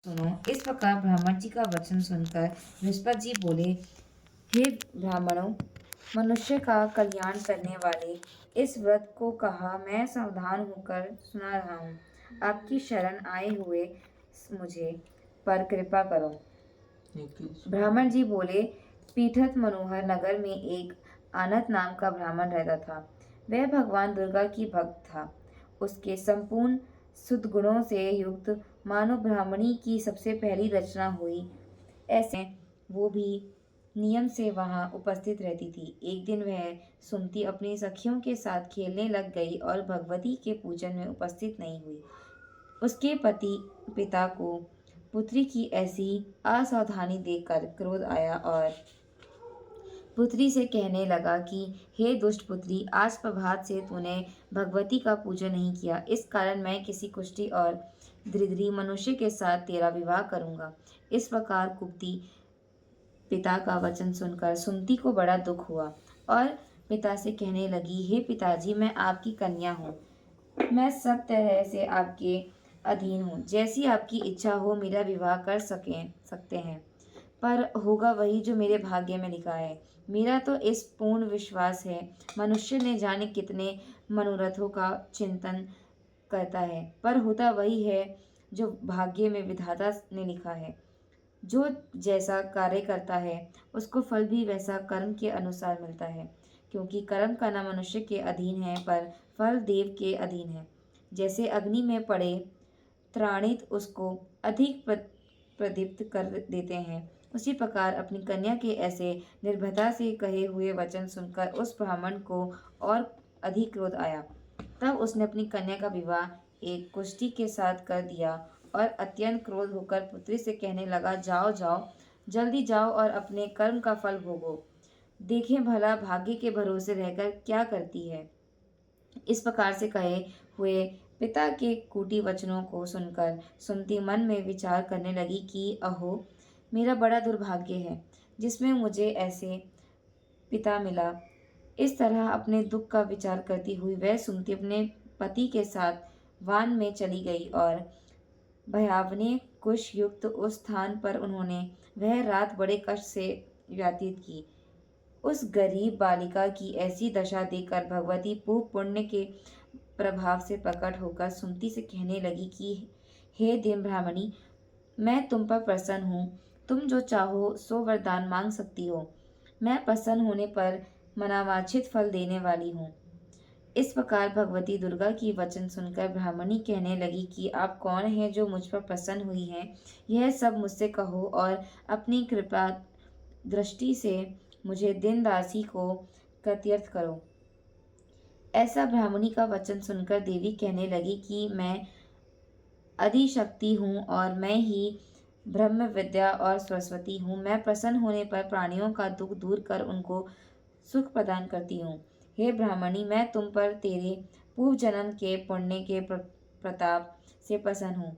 सुनो। इस प्रकार ब्राह्मण जी का वचन सुनकर बृहस्पति जी बोले, हे ब्राह्मणों, मनुष्य का कल्याण करने वाले इस व्रत को कहा मैं सावधान होकर सुना रहा हूँ। आपकी शरण आए हुए मुझे पर कृपा करो। ब्राह्मण जी बोले, पीठत मनोहर नगर में एक आनत नाम का ब्राह्मण रहता था। वह भगवान दुर्गा की भक्त था। उसके संपूर्ण सद्गुणों से युक्त मानो ब्राह्मणी की सबसे पहली रचना हुई, ऐसे वो भी नियम से वहां उपस्थित रहती थी। एक दिन वह सुमति अपनी सखियों के साथ खेलने लग गई और भगवती के पूजन में उपस्थित नहीं हुई। उसके पति पिता को पुत्री की ऐसी असावधानी देखकर क्रोध आया और पुत्री से कहने लगा कि हे दुष्ट पुत्री, आज प्रभात से तूने भगवती का पूजन नहीं किया। इस कारण मैं किसी कुष्ठी और दरिद्री मनुष्य के साथ तेरा विवाह करूंगा। इस प्रकार कुप्ती पिता का वचन सुनकर सुमति को बड़ा दुख हुआ और पिता से कहने लगी, हे पिताजी, मैं आपकी कन्या हूँ। मैं सब तरह से आपके अधीन हूँ। जैसी आपकी इच्छा हो मेरा विवाह कर सकते हैं, पर होगा वही जो मेरे भाग्य में लिखा है। मेरा तो इस पूर्ण विश्वास है, मनुष्य ने जाने कितने मनोरथों का चिंतन करता है, पर होता वही है जो भाग्य में विधाता ने लिखा है। जो जैसा कार्य करता है उसको फल भी वैसा कर्म के अनुसार मिलता है, क्योंकि कर्म करना मनुष्य के अधीन है पर फल देव के अधीन है। जैसे अग्नि में पड़े त्राणित उसको अधिक प्रदीप्त कर देते हैं, उसी प्रकार अपनी कन्या के ऐसे निर्भयता से कहे हुए वचन सुनकर उस ब्राह्मण को और अधिक क्रोध आया। तब उसने अपनी कन्या का विवाह एक कुष्ठी के साथ कर दिया और अत्यंत क्रोध होकर पुत्री से कहने लगा, जाओ जाओ, जल्दी जाओ और अपने कर्म का फल भोगो। देखें भला भाग्य के भरोसे रहकर क्या करती है। इस प्रकार से कहे हुए पिता के कूटी वचनों को सुनकर सुमति मन में विचार करने लगी कि अहो, मेरा बड़ा दुर्भाग्य है जिसमें मुझे ऐसे पिता मिला। इस तरह अपने दुख का विचार करती हुई वह सुमति अपने पति के साथ वान में चली गई और भयावने कुश युक्त उस स्थान पर उन्होंने वह रात बड़े कष्ट से व्यतीत की। उस गरीब बालिका की ऐसी दशा देखकर भगवती पूर्व पुण्य के प्रभाव से प्रकट होकर सुमति से कहने लगी कि हे दीन ब्राह्मणी, मैं तुम पर प्रसन्न हूँ। तुम जो चाहो सो वरदान मांग सकती हो। मैं प्रसन्न होने पर मनावांछित फल देने वाली हूँ। इस प्रकार भगवती दुर्गा की वचन सुनकर ब्राह्मणी कहने लगी कि आप कौन हैं जो मुझ पर प्रसन्न हुई हैं। यह सब मुझसे कहो और अपनी कृपा दृष्टि से मुझे दिन दासी को प्रत्यर्थ करो। ऐसा ब्राह्मणी का वचन सुनकर देवी कहने लगी कि मैं आदिशक्ति हूँ और मैं ही ब्रह्म विद्या और सरस्वती हूँ। मैं प्रसन्न होने पर प्राणियों का दुख दूर कर उनको सुख प्रदान करती हूँ। हे ब्राह्मणी, मैं तुम पर तेरे पूर्व जन्म के पुण्य के प्रताप से प्रसन्न हूँ।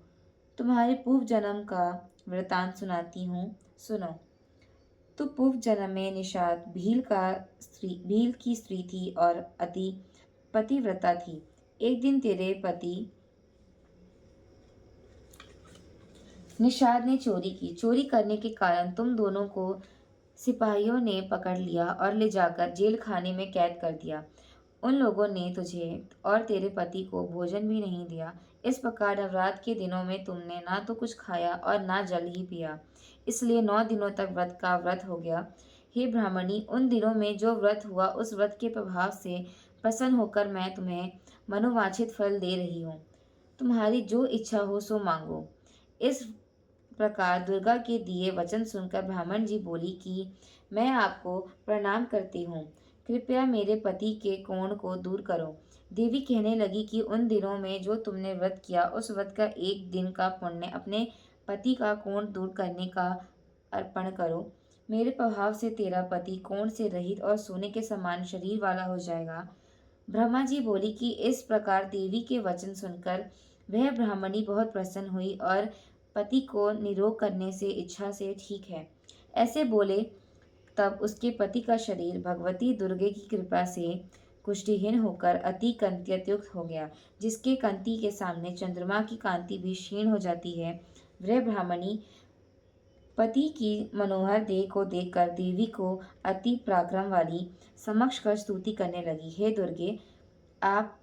तुम्हारे पूर्व जन्म का वृतांत सुनाती हूँ, सुनो। तो पूर्व जन्म में निषाद भील की स्त्री थी और अति पतिव्रता थी। एक दिन तेरे पति निषाद ने चोरी की। चोरी करने के कारण तुम दोनों को सिपाहियों ने पकड़ लिया और ले जाकर जेल खाने में कैद कर दिया। उन लोगों ने तुझे और तेरे पति को भोजन भी नहीं दिया। इस प्रकार नवरात्र के दिनों में तुमने ना तो कुछ खाया और ना जल ही पिया, इसलिए 9 दिनों तक व्रत का व्रत हो गया। हे ब्राह्मणी, उन दिनों में जो व्रत हुआ उस व्रत के प्रभाव से प्रसन्न होकर मैं तुम्हें मनोवांछित फल दे रही हूँ। तुम्हारी जो इच्छा हो सो मांगो। इस प्रकार दुर्गा के दिए वचन सुनकर ब्राह्मण जी बोली कि मैं आपको प्रणाम करती हूँ। कृपया मेरे पति के कोढ़ को दूर करो। देवी कहने लगी कि उन दिनों में जो तुमने व्रत किया उस व्रत का एक दिन का पुण्य अपने पति का कोढ़ दूर करने का अर्पण करो। मेरे प्रभाव से तेरा पति कोढ़ से रहित और सोने के समान शरीर वाला हो जाएगा। ब्रह्मा जी बोली कि इस प्रकार देवी के वचन सुनकर वह ब्राह्मणी बहुत प्रसन्न हुई और पति को निरोग करने से इच्छा से ठीक है, ऐसे बोले। तब उसके पति का शरीर भगवती दुर्गे की कृपा से कुष्ठहीन होकर अति कंत्ययुक्त हो गया। जिसके कंति के सामने चंद्रमा की कांति भी क्षीण हो जाती है, वह ब्राह्मणी पति की मनोहर देह को देखकर देवी को अति पराक्रम वाली समक्ष कर स्तुति करने लगी। हे दुर्गे, आप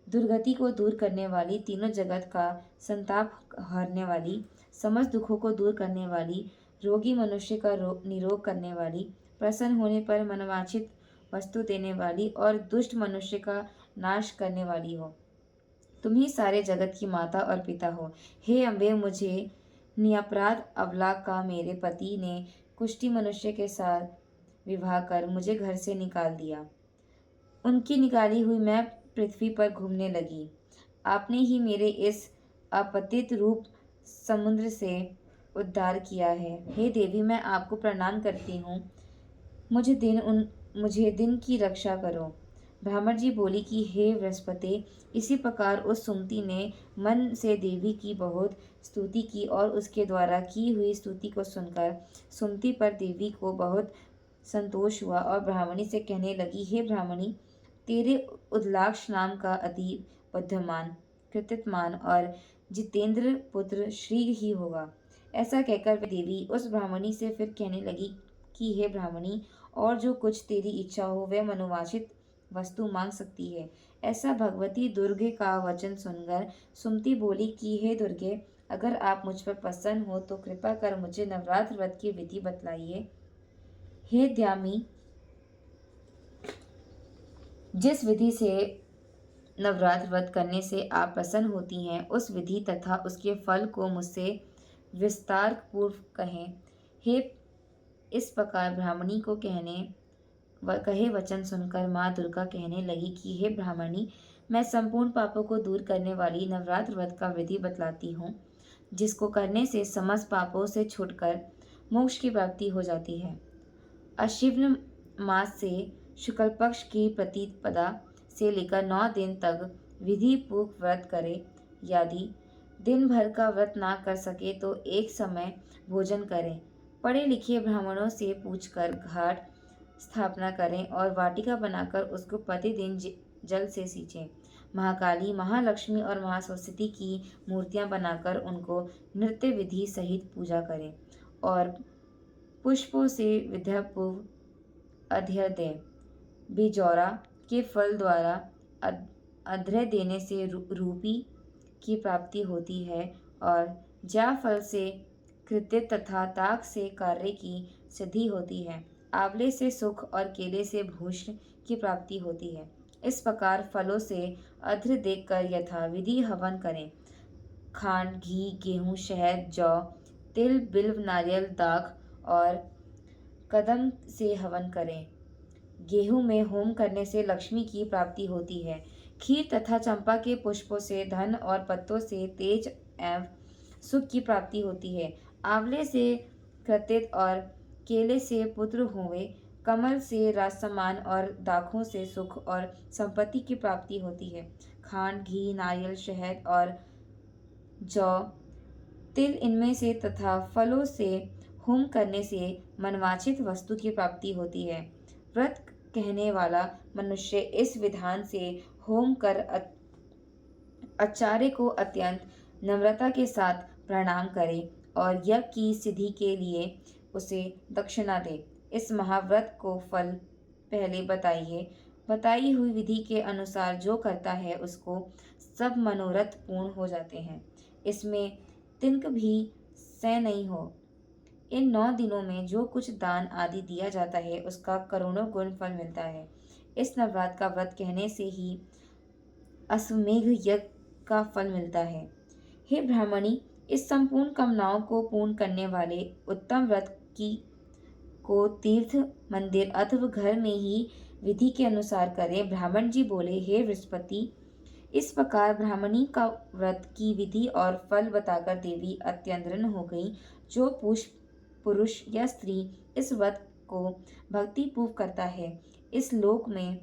दुर्गति को दूर करने वाली, तीनों जगत का संताप हरने वाली, समस्त दुखों को दूर करने वाली, रोगी मनुष्य का निरोग करने वाली, प्रसन्न होने पर मनवांछित वस्तु देने वाली और दुष्ट मनुष्य का नाश करने वाली हो। तुम ही सारे जगत की माता और पिता हो। हे अम्बे, मुझे निरपराध अबला का मेरे पति ने कुष्ठी मनुष्य के साथ विवाह कर मुझे घर से निकाल दिया। उनकी निकाली हुई मैं पृथ्वी पर घूमने लगी। आपने ही मेरे इस अपतित रूप समुद्र से उद्धार किया है। हे देवी, मैं आपको प्रणाम करती हूँ। मुझे दिन की रक्षा करो। ब्राह्मण जी बोली कि हे बृहस्पति, इसी प्रकार उस सुमति ने मन से देवी की बहुत स्तुति की और उसके द्वारा की हुई स्तुति को सुनकर सुमति पर देवी को बहुत संतोष हुआ और ब्राह्मणी से कहने लगी, हे ब्राह्मणी, तेरे उद्लाक्ष नाम का अति बुद्धिमान, कृतिमान और जितेंद्र पुत्र श्री ही होगा। ऐसा कहकर वह देवी उस ब्राह्मणी से फिर कहने लगी कि हे ब्राह्मणी, और जो कुछ तेरी इच्छा हो वह मनोवांछित वस्तु मांग सकती है। ऐसा भगवती दुर्गे का वचन सुनकर सुमति बोली कि हे दुर्गे, अगर आप मुझ पर प्रसन्न हो तो कृपा कर मुझे नवरात्र व्रत की विधि बतलाइए। हे द्यामी, जिस विधि से नवरात्र व्रत करने से आप प्रसन्न होती हैं, उस विधि तथा उसके फल को मुझसे विस्तार पूर्व कहें। हे इस प्रकार ब्राह्मणी को कहे वचन सुनकर माँ दुर्गा कहने लगी कि हे ब्राह्मणी, मैं संपूर्ण पापों को दूर करने वाली नवरात्र व्रत का विधि बतलाती हूँ, जिसको करने से समस्त पापों से छूटकर मोक्ष की प्राप्ति हो जाती है। अश्विन मास से शुक्ल पक्ष की प्रतिपदा से लेकर 9 दिन तक विधि पूर्वक व्रत करे। यदि दिन भर का व्रत ना कर सके तो एक समय भोजन करें। पढ़े लिखे ब्राह्मणों से पूछकर घाट स्थापना करें और वाटिका बनाकर उसको प्रतिदिन जल से सींचें। महाकाली, महालक्ष्मी और महासरस्वती की मूर्तियां बनाकर उनको नृत्य विधि सहित पूजा करें और पुष्पों से विद्यापूर्व अर्घ्य दें। बिजौरा के फल द्वारा अर्घ्य देने से रूपी की प्राप्ति होती है और जायफल से कृत्य तथा ताक से कार्य की सिद्धि होती है। आंवले से सुख और केले से भूषण की प्राप्ति होती है। इस प्रकार फलों से अर्घ्य देकर यथाविधि हवन करें। खांड, घी, गेहूं, शहद, जौ, तिल, बिल्व, नारियल, दाख और कदम से हवन करें। गेहूं में होम करने से लक्ष्मी की प्राप्ति होती है। खीर तथा चंपा के पुष्पों से धन और पत्तों से तेज एवं सुख की प्राप्ति होती है। आंवले से कृतित और केले से पुत्र होवे, कमल से राजसम्मान और दाखों से सुख और संपत्ति की प्राप्ति होती है। खांड, घी, नारियल, शहद और जौ, तिल इनमें से तथा फलों से होम करने से मनवांछित वस्तु की प्राप्ति होती है। व्रत कहने वाला मनुष्य इस विधान से होम कर आचार्य को अत्यंत नम्रता के साथ प्रणाम करे और यज्ञ की सिद्धि के लिए उसे दक्षिणा दे। इस महाव्रत को फल पहले बताइए। बताई हुई विधि के अनुसार जो करता है उसको सब मनोरथ पूर्ण हो जाते हैं। इसमें तिनक भी सह नहीं हो। इन 9 दिनों में जो कुछ दान आदि दिया जाता है उसका करोड़ों गुण फल मिलता है। इस नवरात्र का व्रत कहने से ही अश्वमेघ यज्ञ का फल मिलता है। हे ब्राह्मणी, इस संपूर्ण कामनाओं को पूर्ण करने वाले उत्तम व्रत को तीर्थ, मंदिर अथवा घर में ही विधि के अनुसार करें। ब्राह्मण जी बोले, हे बृहस्पति, इस प्रकार ब्राह्मणी का व्रत की विधि और फल बताकर देवी अत्यंत हो गई। जो पुरुष या स्त्री इस व्रत को भक्तिपूर्वक करता है, इस लोक में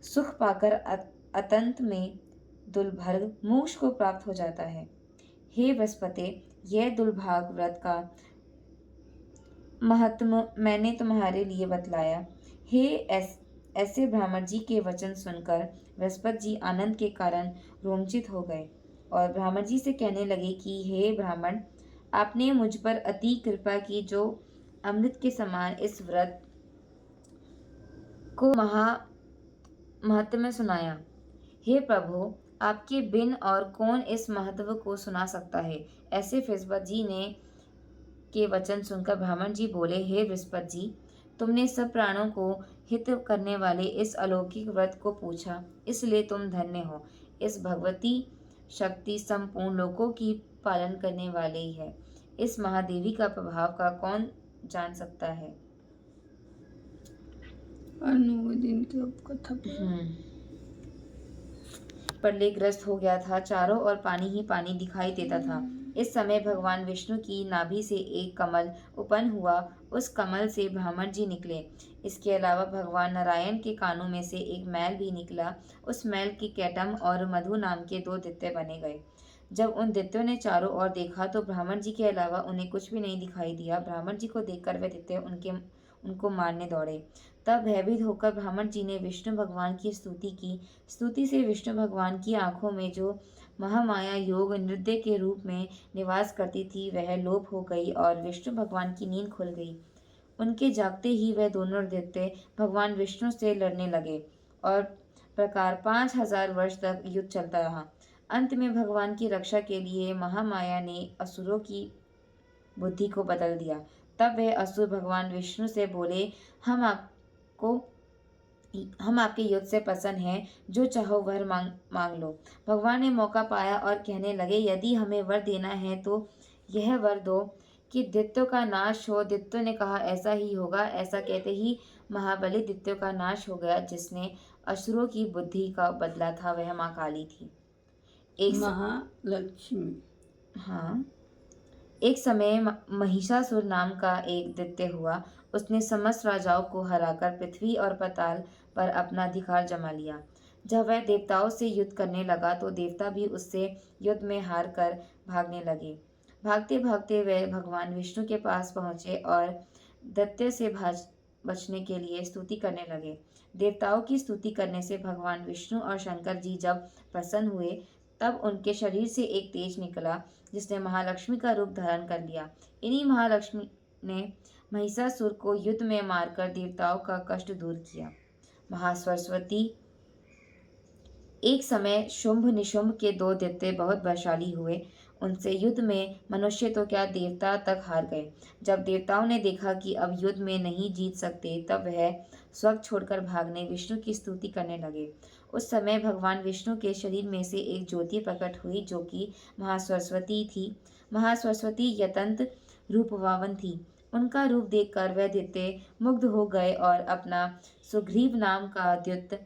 सुख पाकर अतंत में दुर्भग मोक्ष को प्राप्त हो जाता है। हे बृहस्पति, यह दुर्भाग व्रत का महत्व मैंने तुम्हारे लिए बतलाया। हे ऐसे ब्राह्मण जी के वचन सुनकर बृहस्पति जी आनंद के कारण रोमांचित हो गए और ब्राह्मण जी से कहने लगे कि हे ब्राह्मण, आपने मुझ पर अति कृपा की, जो अमृत के समान इस व्रत को महत्व में सुनाया। हे प्रभु, आपके बिन और कौन इस महत्व को सुना सकता है। ऐसे बृहस्पति जी ने के वचन सुनकर ब्राह्मण जी बोले, हे बृहस्पति जी, तुमने सब प्राणों को हित करने वाले इस अलौकिक व्रत को पूछा, इसलिए तुम धन्य हो। इस भगवती शक्ति संपूर्ण लोकों की पालन करने वाली है। इस महादेवी का प्रभाव का कौन जान सकता है। अनुदिन की कथा प्रलयग्रस्त हो गया था, चारों ओर पानी ही पानी दिखाई देता था। इस समय भगवान विष्णु की नाभि से एक कमल उत्पन्न हुआ, उस कमल से ब्राह्मण जी निकले। इसके अलावा भगवान नारायण के कानों में से एक मैल भी निकला, उस मैल के कैटम और मधु नाम के दो दैत्य बने गए। जब उन दैत्यों ने चारों ओर देखा तो ब्राह्मण जी के अलावा उन्हें कुछ भी नहीं दिखाई दिया। ब्राह्मण जी को देखकर वे दैत्य उनको मारने दौड़े। तब भयभीत होकर ब्राह्मण जी ने विष्णु भगवान की स्तुति की। स्तुति से विष्णु भगवान की आंखों में जो महामाया योग नृत्य के रूप में निवास करती थी, वह लोप हो गई और विष्णु भगवान की नींद खुल गई। उनके जागते ही वह दोनों दैत्य भगवान विष्णु से लड़ने लगे और प्रकार 5000 वर्ष तक युद्ध चलता रहा। अंत में भगवान की रक्षा के लिए महामाया ने असुरों की बुद्धि को बदल दिया। तब वह असुर भगवान विष्णु से बोले, हम आपके युद्ध से प्रसन्न हैं, जो चाहो वर मांग लो। भगवान ने मौका पाया और कहने लगे, यदि हमें वर देना है तो यह वर दो कि दैत्यों का नाश हो। दैत्यों ने कहा, ऐसा ही होगा। ऐसा कहते ही महाबली दैत्यों का नाश हो गया। जिसने असुरों की बुद्धि का बदला था, वह माँ काली थी। महालक्ष्मी। हाँ, एक समय महिषासुर नाम का एक दैत्य हुआ। उसने समस्त राजाओं को हराकर पृथ्वी और पाताल पर अपना अधिकार जमा लिया। जब वह देवताओं से युद्ध करने लगा तो देवता भी उससे युद्ध में हार कर भागने लगे। भागते भागते वे भगवान विष्णु के पास पहुंचे और दैत्य से बचने के लिए स्तुति करने लगे। देवताओं की स्तुति करने से भगवान विष्णु और शंकर जी जब प्रसन्न हुए, तब उनके शरीर से एक तेज निकला, जिसने महालक्ष्मी का रूप धारण कर लिया। इन्हीं महालक्ष्मी ने महिषासुर को युद्ध में मारकर देवताओं का कष्ट दूर किया। महासरस्वती। एक समय शुंभ निशुंभ के दो दैत्य बहुत बलशाली हुए। उनसे युद्ध में मनुष्य तो क्या, देवता तक हार गए। जब देवताओं ने देखा कि अब युद्ध में नहीं जीत सकते, तब वह स्वर्ग छोड़कर भागने विष्णु की स्तुति करने लगे। उस समय भगवान विष्णु के शरीर में से एक ज्योति प्रकट हुई, जो कि महासरस्वती थी। महासरस्वती यतंत रूपवान थी। उनका रूप देखकर वह दैत्य मुग्ध हो गए और अपना सुग्रीव नाम का द्यूत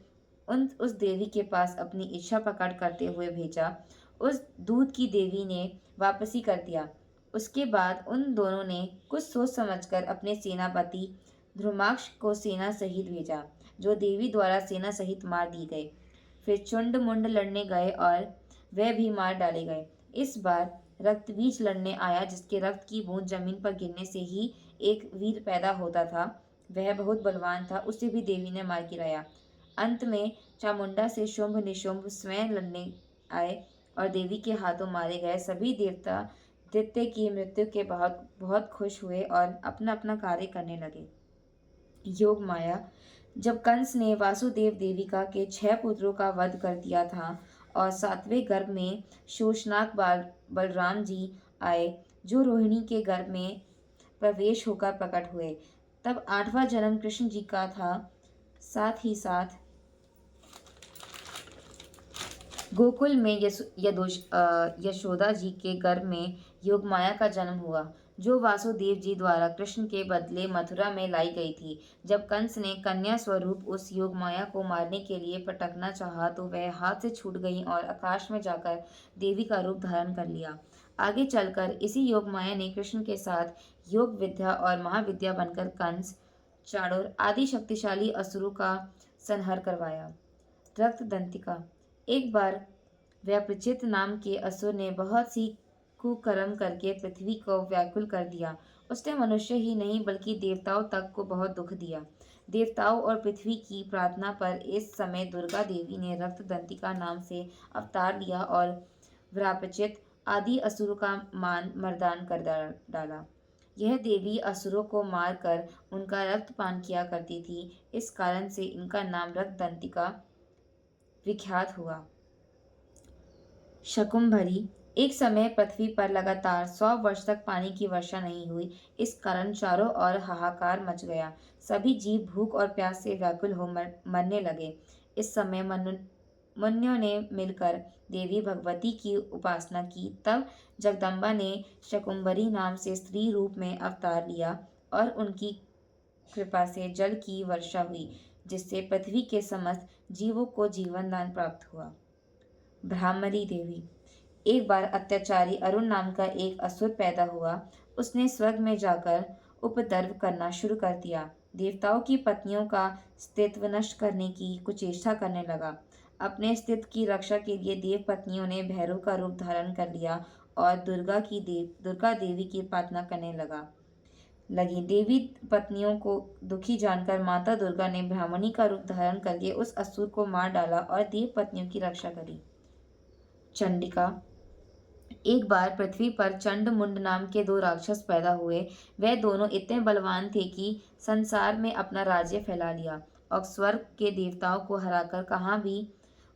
उस देवी के पास अपनी इच्छा प्रकट करते हुए भेजा। उस दूत की देवी ने वापसी कर दिया। उसके बाद उन दोनों ने कुछ सोच समझकर अपने सेनापति ध्रुमाक्ष को सेना सहित भेजा, जो देवी द्वारा सेना सहित मार दी गए। फिर चुंड मुंड लड़ने गए और वह भी मार डाले गए। इस बार रक्तबीज लड़ने आया, जिसके रक्त की बूंद जमीन पर गिरने से ही एक वीर पैदा होता था। वह बहुत बलवान था, उसे भी देवी ने मार गिराया। अंत में चामुंडा से शुंभ निशुंभ स्वयं लड़ने आए और देवी के हाथों मारे गए। सभी देवता दैत्य की मृत्यु के बाद बहुत खुश हुए और अपना अपना कार्य करने लगे। योग माया। जब कंस ने वासुदेव देविका के 6 पुत्रों का वध कर दिया था और 7वें गर्भ में शोषनाक बलराम जी आए, जो रोहिणी के गर्भ में प्रवेश होकर प्रकट हुए, तब 8वां जन्म कृष्ण जी का था। साथ ही साथ गोकुल में यशोदा जी के गर्भ में योगमाया का जन्म हुआ, जो वासुदेव जी द्वारा कृष्ण के बदले मथुरा में लाई गई थी। जब कंस ने कन्या स्वरूप उस योगमाया को मारने के लिए पटकना चाहा, तो वह हाथ से छूट गई और आकाश में जाकर देवी का रूप धारण कर लिया। आगे चलकर इसी योगमाया ने कृष्ण के साथ योग विद्या और महाविद्या बनकर कंस, चाणूर आदि शक्तिशाली असुरों का संहार करवाया। रक्त दंतिका। एक बार व्यापचित नाम के असुर ने बहुत सी कुकर्म करके पृथ्वी को व्याकुल कर दिया। उसने मनुष्य ही नहीं बल्कि देवताओं तक को बहुत दुख दिया। देवताओं और पृथ्वी की प्रार्थना पर इस समय दुर्गा देवी ने रक्त दंतिका नाम से अवतार लिया और व्यापचित आदि असुरों का मान मर्दान कर डाला। यह देवी असुरों को मारकर उनका रक्तपान किया करती थी। इस कारण से इनका नाम रक्तदंतिका विख्यात हुआ। शकुंभरी। एक समय पृथ्वी पर लगातार 100 वर्ष तक पानी की वर्षा नहीं हुई। इस कारण चारों ओर हाहाकार मच गया। सभी जीव भूख और प्यास से व्याकुल हो मरने लगे। इस समय मुनियों ने मिलकर देवी भगवती की उपासना की। तब जगदम्बा ने शकुंभरी नाम से स्त्री रूप में अवतार लिया और उनकी कृपा से जल की वर्षा हुई, जिससे पृथ्वी के समस्त जीवों को जीवन दान प्राप्त हुआ। ब्राह्मरी देवी। एक बार अत्याचारी अरुण नाम का एक असुर पैदा हुआ। उसने स्वर्ग में जाकर उपद्रव करना शुरू कर दिया। देवताओं की पत्नियों का अस्तित्व नष्ट करने की कुचेष्टा करने लगा। अपने अस्तित्व की रक्षा के लिए देव पत्नियों ने भैरव का रूप धारण कर लिया और दुर्गा देवी की प्रार्थना करने लगी। देवी पत्नियों को दुखी जानकर माता दुर्गा ने ब्राह्मणी का रूप धारण करके उस असुर को मार डाला और देव पत्नियों की रक्षा करी। चंडिका। एक बार पृथ्वी पर चंड मुंड नाम के 2 राक्षस पैदा हुए। वह दोनों इतने बलवान थे कि संसार में अपना राज्य फैला लिया और स्वर्ग के देवताओं को हराकर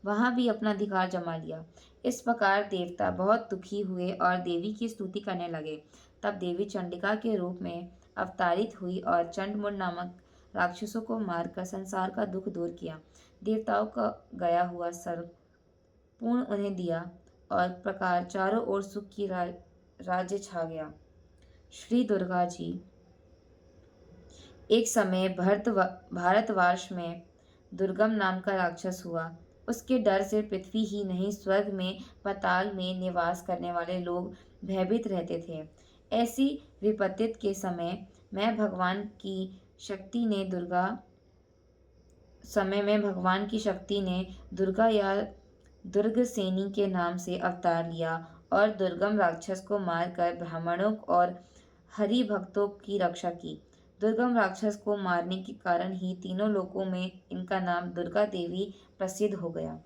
वहां भी अपना अधिकार जमा लिया। इस प्रकार देवता बहुत दुखी हुए और देवी की स्तुति करने लगे। तब देवी चंडिका के रूप में अवतारित हुई और चंड मुंड नामक राक्षसों को मारकर संसार का दुख दूर किया। देवताओं का गया हुआ सर्व पूर्ण उन्हें दिया और प्रकार चारों ओर सुख की राज्य छा गया। श्री दुर्गा जी। एक समय भारतवर्ष में दुर्गम नाम का राक्षस हुआ। उसके डर से पृथ्वी ही नहीं स्वर्ग में पाताल में निवास करने वाले लोग भयभीत रहते थे। ऐसी विपत्ति के समय मैं भगवान की शक्ति ने दुर्गा या दुर्गसेनी के नाम से अवतार लिया और दुर्गम राक्षस को मारकर ब्राह्मणों और हरि भक्तों की रक्षा की। दुर्गम राक्षस को मारने के कारण ही तीनों लोकों में इनका नाम दुर्गा देवी प्रसिद्ध हो गया।